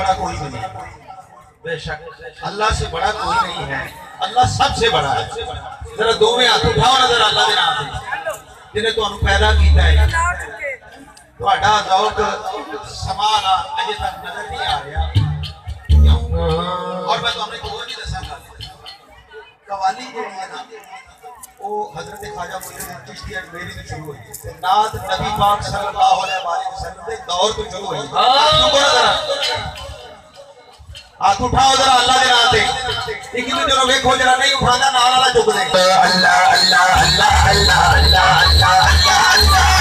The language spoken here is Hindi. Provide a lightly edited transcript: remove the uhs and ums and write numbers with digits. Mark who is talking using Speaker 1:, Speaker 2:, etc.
Speaker 1: बड़ा कोई नहीं, बेशक अल्लाह से बड़ा कोई नहीं है, अल्लाह सबसे बड़ा है। जरा दो में हाथ उठाओ ना जरा अल्लाह के नाम से, जिन्हें तुहानू पैदा किया है। तुहाडा ज़ौक समाना अजे तक नजर नहीं आ रहा, क्यों? और मैं तुहानू एक होर नहीं दसांगा, कवाली जिहड़ी है ना वो हजरत ख्वाजा मुईनुद्दीन चिश्ती अजमेरी से शुरू हुई, नात नबी पाक सल्लल्लाहु अलैहि वसल्लम के दौर तो शुरू हुई। हाथ उठाओ जरा अल्लाह के नाम से, एक ही जरा देखो जरा नहीं उठाना नाल वाला चुक दे। अल्लाह अल्लाह अल्लाह अल्लाह अल्लाह अल्लाह अल्लाह अल्लाह